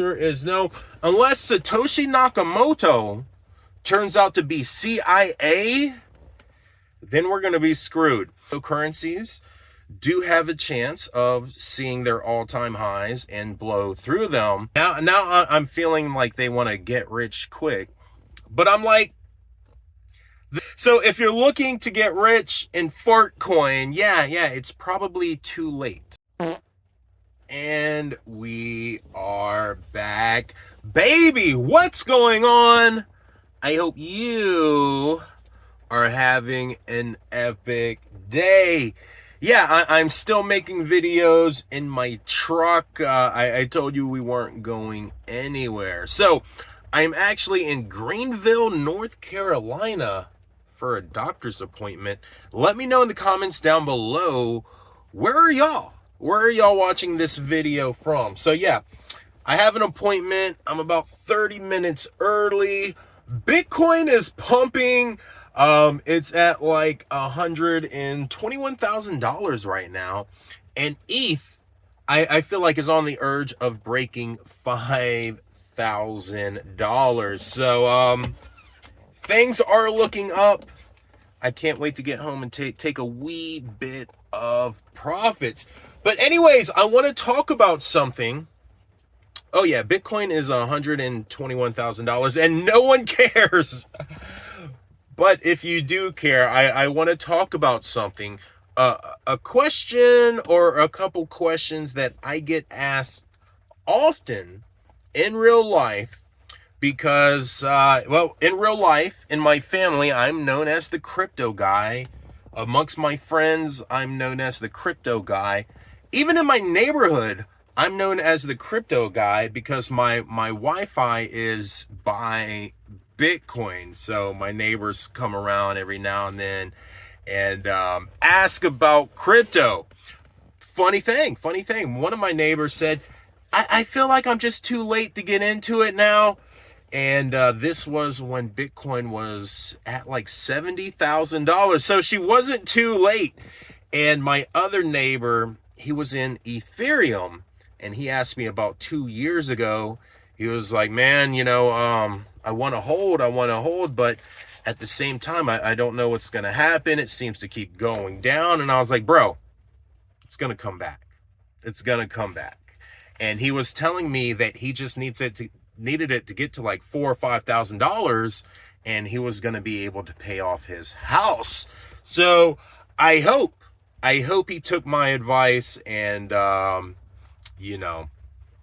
Is no, unless Satoshi Nakamoto turns out to be CIA, then we're going to be screwed. Cryptocurrencies do have a chance of seeing their all-time highs and blow through them. Now I'm feeling like they want to get rich quick, but I'm like, so if you're looking to get rich in Fartcoin, yeah, it's probably too late. And we are back, baby. What's going on? I hope you are having an epic day. Yeah, I'm still making videos in my truck. I told you we weren't going anywhere. So I'm actually in Greenville, North Carolina for a doctor's appointment. Let me know in the comments down below, where are y'all? Where are y'all watching this video from? So yeah, I have an appointment. I'm about 30 minutes early. Bitcoin is pumping. It's at like $121,000 right now. And ETH, I feel like is on the urge of breaking $5,000. So things are looking up. I can't wait to get home and take a wee bit of profits. But anyways, I want to talk about something. Oh yeah, Bitcoin is $121,000 and no one cares. But if you do care, I want to talk about something. A question or a couple questions that I get asked often in real life. Because, well, in real life, in my family, I'm known as the crypto guy. Amongst my friends, I'm known as the crypto guy. Even in my neighborhood, I'm known as the crypto guy because my Wi-Fi is by Bitcoin. So my neighbors come around every now and then and ask about crypto. Funny thing. One of my neighbors said, I feel like I'm just too late to get into it now. And this was when Bitcoin was at like $70,000. So she wasn't too late. And my other neighbor, he was in Ethereum. And he asked me about 2 years ago. He was like, man, you know, I want to hold. But at the same time, I don't know what's going to happen. It seems to keep going down. And I was like, bro, it's going to come back. It's going to come back. And he was telling me that he just needed it to get to like $4,000 or $5,000, and he was going to be able to pay off his house. So I hope he took my advice, and you know,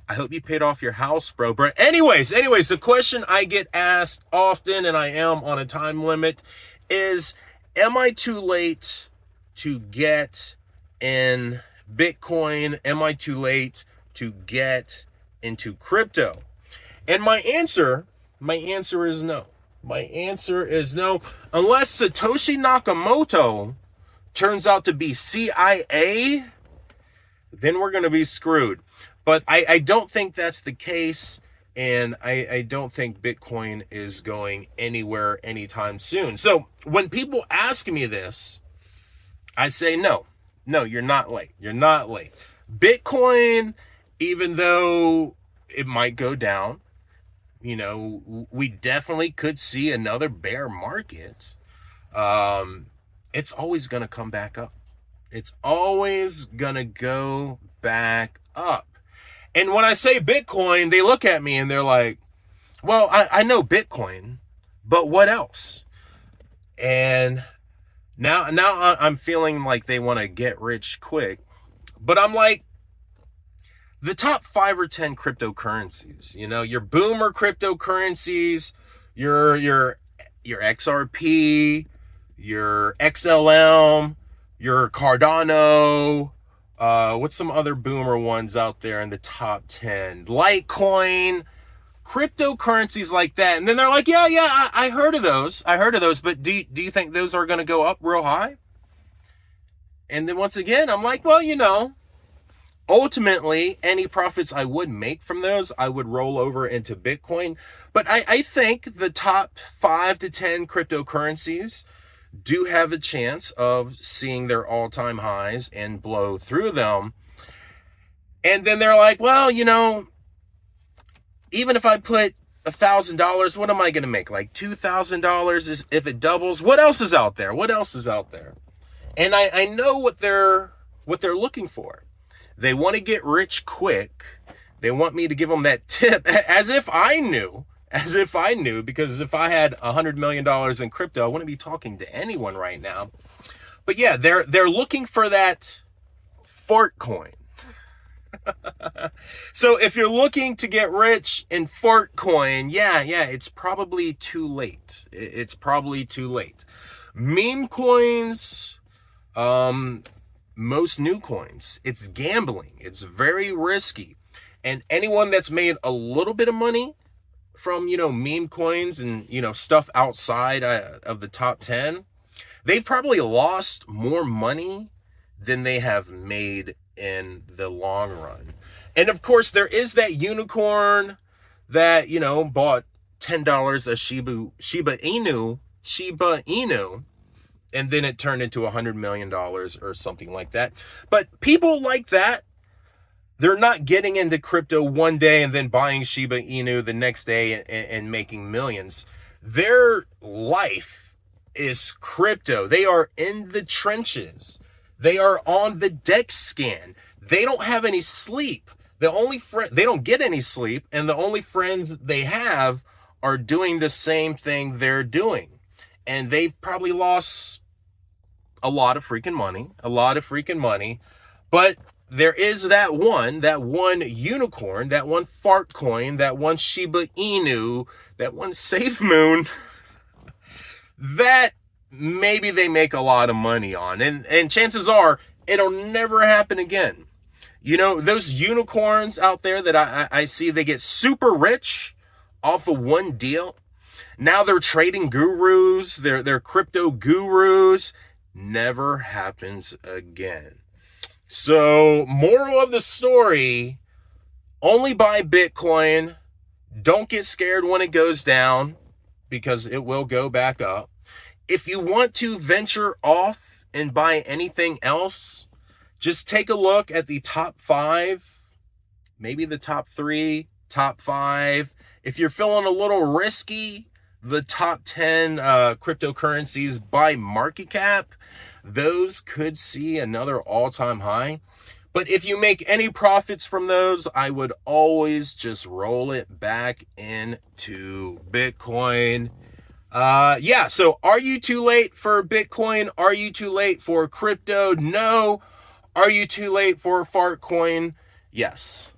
I hope you paid off your house, bro. But anyways, the question I get asked often, and I am on a time limit, is, am I too late to get in Bitcoin? Am I too late to get into crypto? And my answer is no. My answer is no. Unless Satoshi Nakamoto turns out to be CIA, then we're going to be screwed. But I don't think that's the case. And I don't think Bitcoin is going anywhere anytime soon. So when people ask me this, I say no, you're not late. You're not late. Bitcoin, even though it might go down, you know, we definitely could see another bear market. It's always going to come back up. It's always going to go back up. And when I say Bitcoin, they look at me and they're like, well, I know Bitcoin, but what else? And now I'm feeling like they want to get rich quick. But I'm like, the top 5 or 10 cryptocurrencies, you know, your boomer cryptocurrencies, your XRP, your XLM, your Cardano, what's some other boomer ones out there in the top 10? Litecoin, cryptocurrencies like that. And then they're like, yeah, I heard of those. But do you think those are going to go up real high? And then once again, I'm like, well, you know, ultimately, any profits I would make from those, I would roll over into Bitcoin. But I think the top 5 to 10 cryptocurrencies do have a chance of seeing their all-time highs and blow through them. And then they're like, well, you know, even if I put $1,000, what am I going to make? Like $2,000 is if it doubles. What else is out there? What else is out there? And I know what they're looking for. They want to get rich quick. They want me to give them that tip as if I knew, because if I had $100 million in crypto, I wouldn't be talking to anyone right now. But yeah, they're looking for that fart coin. So if you're looking to get rich in fart coin, yeah, it's probably too late. It's probably too late. Meme coins, most new coins, it's gambling. It's very risky. And anyone that's made a little bit of money from, meme coins and, stuff outside of the top 10, they've probably lost more money than they have made in the long run. And of course, there is that unicorn that, bought $10 a Shiba Inu, and then it turned into $100 million or something like that. But people like that, they're not getting into crypto one day and then buying Shiba Inu the next day and making millions. Their life is crypto. They are in the trenches. They are on the deck scan. They don't have any sleep. They don't get any sleep, and the only friends they have are doing the same thing they're doing. And they've probably lost a lot of freaking money. But there is that one unicorn, that one fart coin, that one Shiba Inu, that one Safe Moon that maybe they make a lot of money on. And chances are it'll never happen again. Those unicorns out there that I see, they get super rich off of one deal. Now they're trading gurus, they're crypto gurus. Never happens again. So, moral of the story, only buy Bitcoin. Don't get scared when it goes down, because it will go back up. If you want to venture off and buy anything else, just take a look at the top 5, maybe the top 3, top 5. If you're feeling a little risky, the top 10 cryptocurrencies by market cap, those could see another all-time high. But if you make any profits from those, I would always just roll it back into Bitcoin. So are you too late for Bitcoin? Are you too late for crypto? No. Are you too late for Fartcoin? Yes.